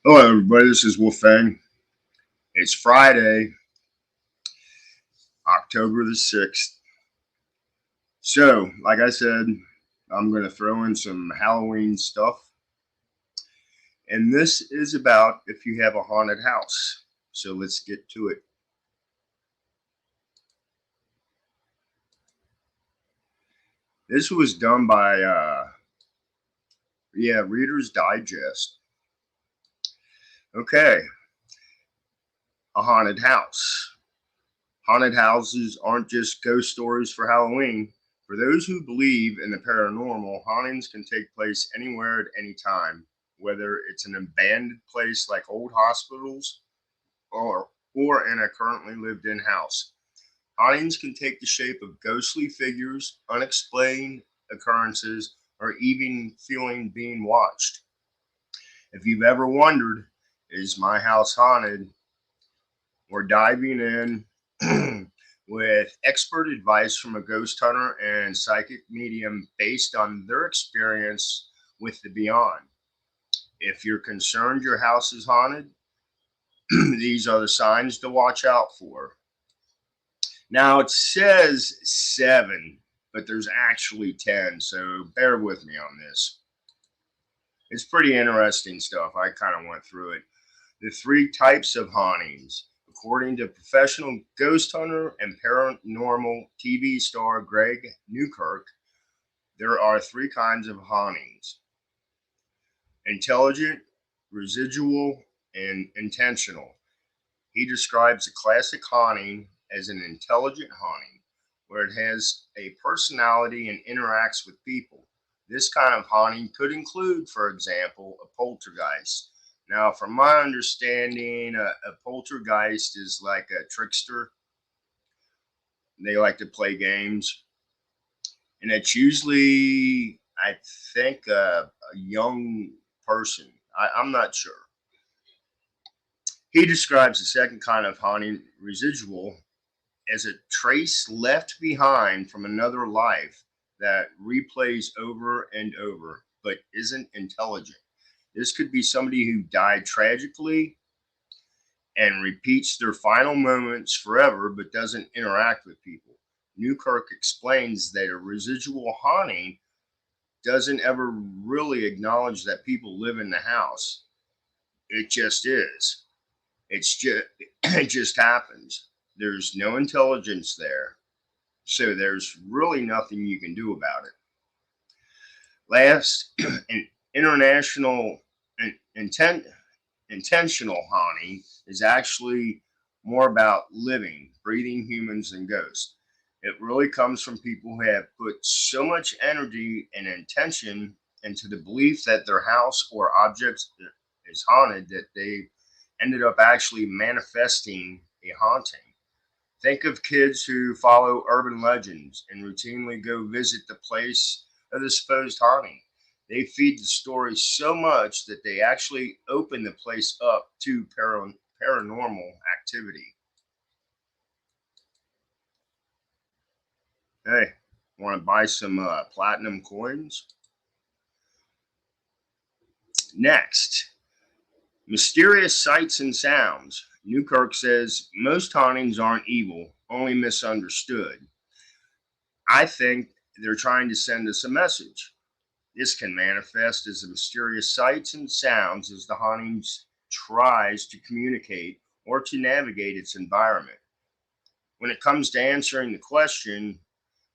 Hello, everybody. This is Wolfang. It's Friday, October the 6th. So, like I said, I'm going to throw in some Halloween stuff. And this is about if you have a haunted house. So, let's get to it. This was done by, Reader's Digest. Okay, a haunted house. Haunted houses aren't just ghost stories for Halloween. For those who believe in the paranormal, hauntings can take place anywhere at any time, whether it's an abandoned place like old hospitals or in a currently lived in house. Hauntings can take the shape of ghostly figures, unexplained occurrences, or even feeling being watched. If you've ever wondered, is my house haunted? We're diving in with expert advice from a ghost hunter and psychic medium based on their experience with the beyond. If you're concerned your house is haunted, these are the signs to watch out for. Now it says seven, but there's actually 10, so bear with me on this. It's pretty interesting stuff. I kind of went through it. The three types of hauntings. According to professional ghost hunter and paranormal TV star Greg Newkirk, there are three kinds of hauntings: intelligent, residual, and intentional. He describes a classic haunting as an intelligent haunting, where it has a personality and interacts with people. This kind of haunting could include, for example, a poltergeist. Now, from my understanding, a poltergeist is like a trickster. They like to play games, and it's usually, I think, a young person. I'm not sure. He describes the second kind of haunting, residual, as a trace left behind from another life that replays over and over but isn't intelligent. This could be somebody who died tragically and repeats their final moments forever but doesn't interact with people. Newkirk explains that a residual haunting doesn't ever really acknowledge that people live in the house. It just is. It's just it just happens. There's no intelligence there. So there's really nothing you can do about it. Last, an international intent intentional haunting is actually more about living, breathing humans and ghosts. It really comes from people who have put so much energy and intention into the belief that their house or object is haunted that they ended up actually manifesting a haunting. Think of kids who follow urban legends and routinely go visit the place of the supposed haunting. They feed the story so much that they actually open the place up to paranormal activity. Hey, want to buy some platinum coins? Next, mysterious sights and sounds. Newkirk says most hauntings aren't evil, only misunderstood. I think they're trying to send us a message. This can manifest as mysterious sights and sounds as the haunting tries to communicate or to navigate its environment. When it comes to answering the question,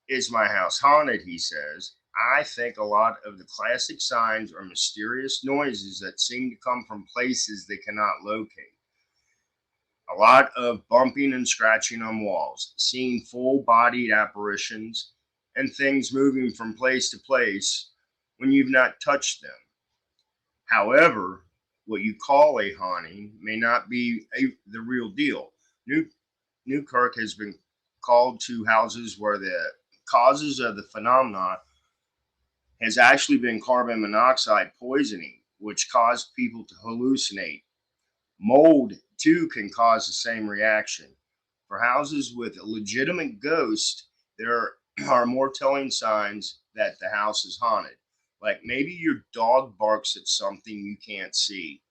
is my house haunted? He says, I think a lot of the classic signs are mysterious noises that seem to come from places they cannot locate. A lot of bumping and scratching on walls, seeing full bodied apparitions, and things moving from place to place when you've not touched them. However, what you call a haunting may not be the real deal. New, Newkirk has been called to houses where the causes of the phenomena has actually been carbon monoxide poisoning, which caused people to hallucinate. Mold, too, can cause the same reaction. For houses with a legitimate ghost, there are more telling signs that the house is haunted. Like maybe your dog barks at something you can't see.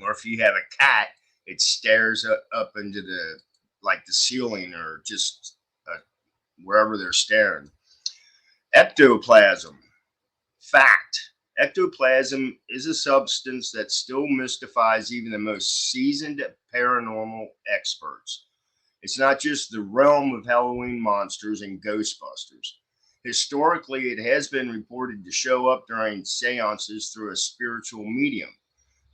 Or if you have a cat, it stares up into the like the ceiling or just wherever they're staring. Ectoplasm. Fact. Ectoplasm is a substance that still mystifies even the most seasoned paranormal experts. It's not just the realm of Halloween monsters and Ghostbusters. Historically, it has been reported to show up during seances through a spiritual medium.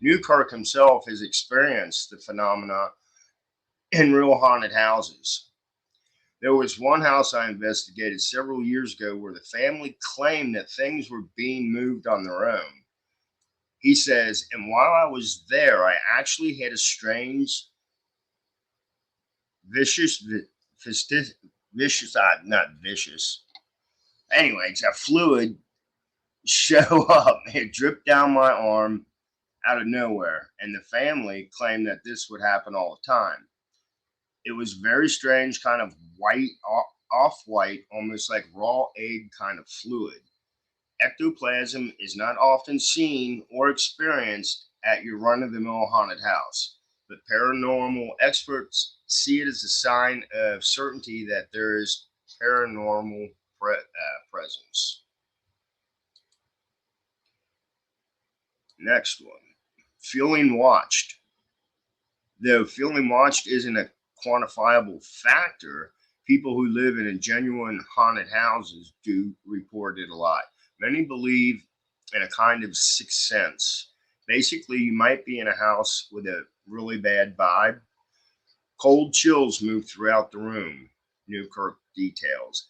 Newkirk himself has experienced the phenomena in real haunted houses. There was one house I investigated several years ago where the family claimed that things were being moved on their own. He says, and while I was there, I actually had a strange, vicious, vicious, not vicious. Anyways, a fluid show up. It dripped down my arm out of nowhere, and the family claimed that this would happen all the time. It was very strange, kind of white, off white, almost like raw egg kind of fluid. Ectoplasm is not often seen or experienced at your run of the mill haunted house, but paranormal experts see it as a sign of certainty that there is paranormal presence. Next one, feeling watched. Though feeling watched isn't a quantifiable factor, people who live in a genuine haunted houses do report it a lot. Many believe in a kind of sixth sense. Basically, you might be in a house with a really bad vibe. Cold chills move throughout the room, Newkirk details.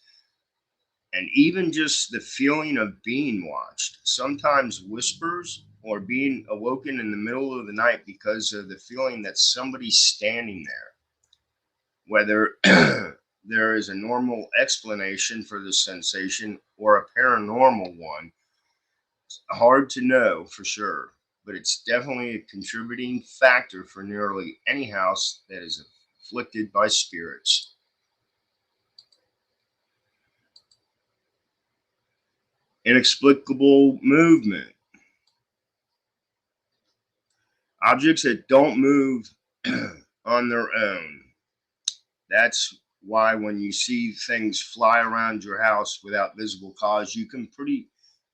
And even just the feeling of being watched, sometimes whispers or being awoken in the middle of the night because of the feeling that somebody's standing there. Whether there is a normal explanation for the sensation or a paranormal one, hard to know for sure, but it's definitely a contributing factor for nearly any house that is afflicted by spirits. Inexplicable movement. Objects that don't move on their own. That's why when you see things fly around your house without visible cause, you can pretty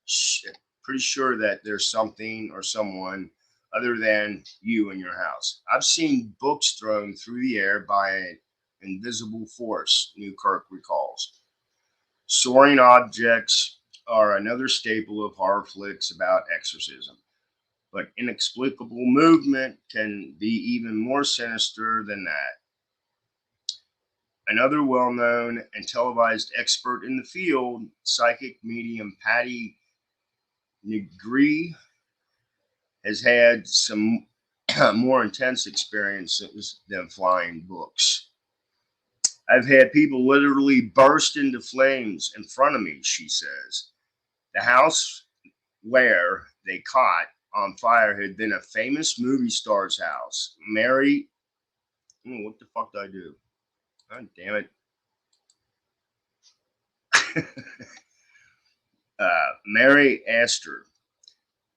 sure that there's something or someone other than you in your house. I've seen books thrown through the air by an invisible force, Newkirk recalls. Soaring objects are another staple of horror flicks about exorcism, but inexplicable movement can be even more sinister than that. Another well known and televised expert in the field, psychic medium Patty Negri, has had some more intense experiences than flying books. I've had people literally burst into flames in front of me, she says. The house where they caught on fire had been a famous movie star's house. Mary, what the fuck did I do? God damn it. Mary Astor.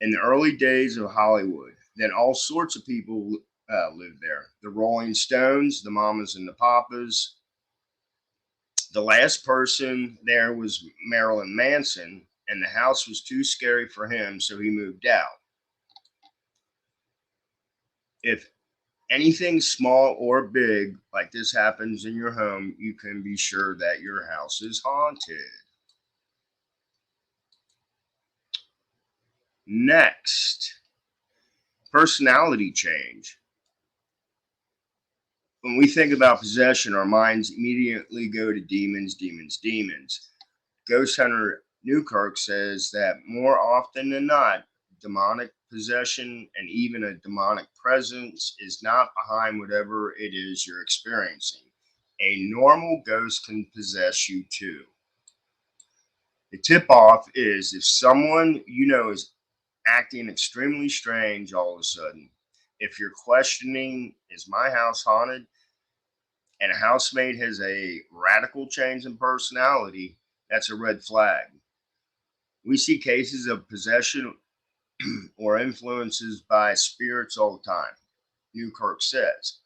In the early days of Hollywood, then all sorts of people lived there. The Rolling Stones, the Mamas and the Papas. The last person there was Marilyn Manson, and the house was too scary for him, so he moved out. If anything small or big like this happens in your home, you can be sure that your house is haunted. Next, personality change. When we think about possession, our minds immediately go to demons, demons, demons. Ghost Hunter Newkirk says that more often than not, demonic possession and even a demonic presence is not behind whatever it is you're experiencing. A normal ghost can possess you too. The tip off is if someone you know is acting extremely strange all of a sudden. If you're questioning, is my house haunted? And a housemate has a radical change in personality, that's a red flag. We see cases of possession or influences by spirits all the time, Newkirk says.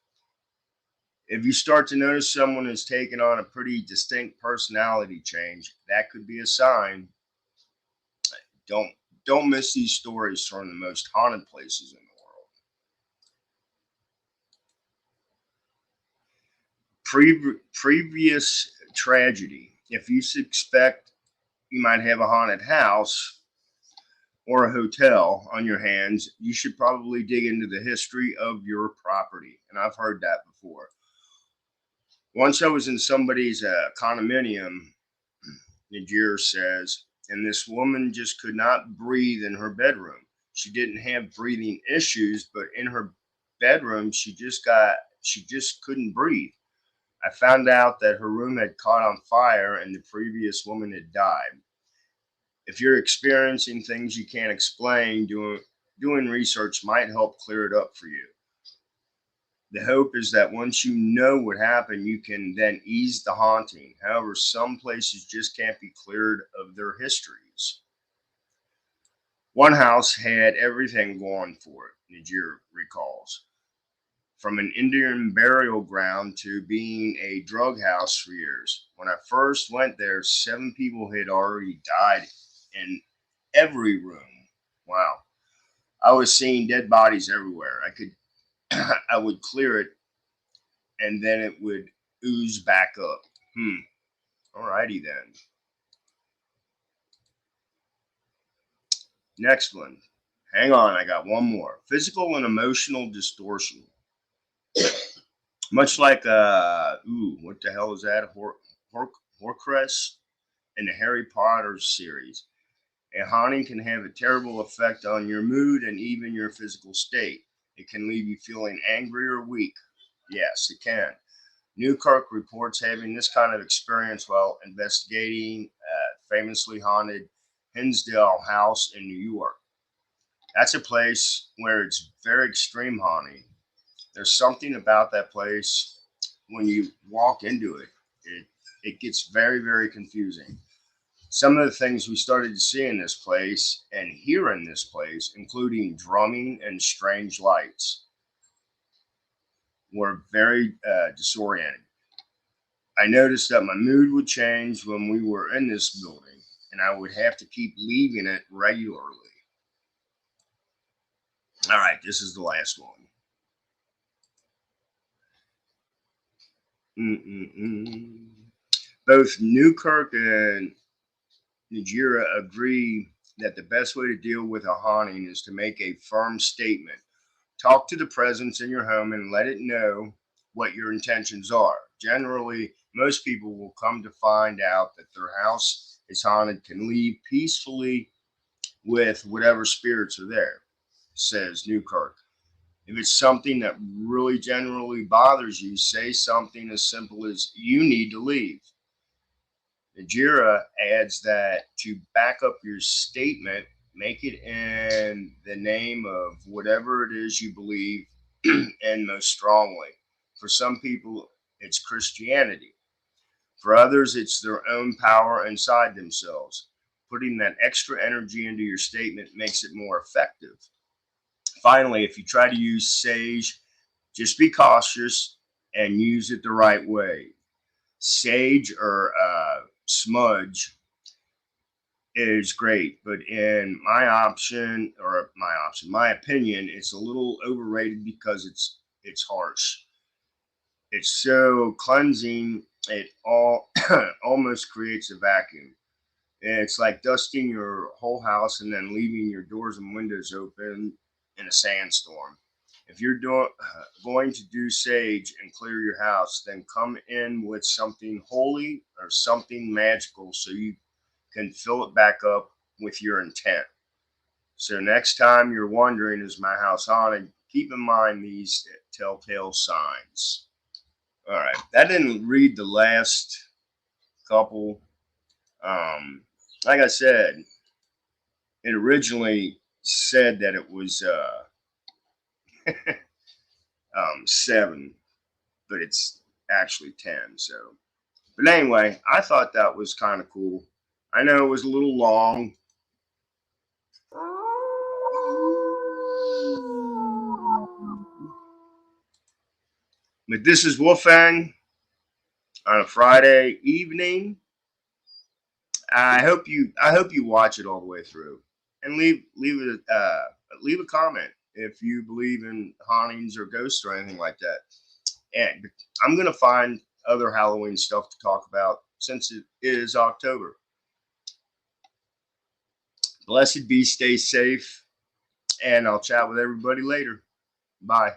If you start to notice someone has taken on a pretty distinct personality change, that could be a sign. Don't don't miss these stories from the most haunted places in the world. Previous tragedy. If you suspect you might have a haunted house or a hotel on your hands, you should probably dig into the history of your property. And I've heard that before. Once I was in somebody's condominium, Najir says, and this woman just could not breathe in her bedroom. She didn't have breathing issues, but in her bedroom, she just couldn't breathe. I found out that her room had caught on fire and the previous woman had died. If you're experiencing things you can't explain, doing research might help clear it up for you. The hope is that once you know what happened, you can then ease the haunting. However, some places just can't be cleared of their histories. One house had everything going for it, Najir recalls. From an Indian burial ground to being a drug house for years. When I first went there, 7 people had already died in every room. Wow. I was seeing dead bodies everywhere. I would clear it and then it would ooze back up. Alrighty then. Next one. Hang on, I got one more. Physical and emotional distortion. Much like what the hell is that? Horcrux in the Harry Potter series. A haunting can have a terrible effect on your mood and even your physical state. It can leave you feeling angry or weak. Yes, it can. Newkirk reports having this kind of experience while investigating a famously haunted Hinsdale house in New York. That's a place where it's very extreme haunting. There's something about that place when you walk into it, it gets very, very confusing. Some of the things we started to see in this place and hear in this place, including drumming and strange lights, were very disorienting. I noticed that my mood would change when we were in this building, and I would have to keep leaving it regularly. All right, this is the last one. Mm-mm-mm. Both Newkirk and Najira agree that the best way to deal with a haunting is to make a firm statement. Talk to the presence in your home and let it know what your intentions are. Generally, most people will come to find out that their house is haunted, can leave peacefully with whatever spirits are there, says Newkirk. If it's something that really generally bothers you, say something as simple as, "You need to leave." Najira adds that to back up your statement, make it in the name of whatever it is you believe in most strongly. For some people, it's Christianity. For others, it's their own power inside themselves. Putting that extra energy into your statement makes it more effective. Finally, if you try to use sage, just be cautious and use it the right way. Sage or smudge is great, but in my opinion, it's a little overrated because it's harsh. It's so cleansing, it all almost creates a vacuum. And it's like dusting your whole house and then leaving your doors and windows open in a sandstorm. If you're going to do sage and clear your house, then come in with something holy or something magical so you can fill it back up with your intent. So next time you're wondering, is my house haunted? Keep in mind these telltale signs. All right, that didn't read the last couple. Um, like I said, it originally said that it was 7, but it's actually 10. So, but anyway, I thought that was kind of cool. I know it was a little long. But this is Wolfang on a Friday evening. I hope you watch it all the way through, and leave a comment if you believe in hauntings or ghosts or anything like that. And I'm gonna find other Halloween stuff to talk about since it is October. Blessed be, stay safe, and I'll chat with everybody later. Bye.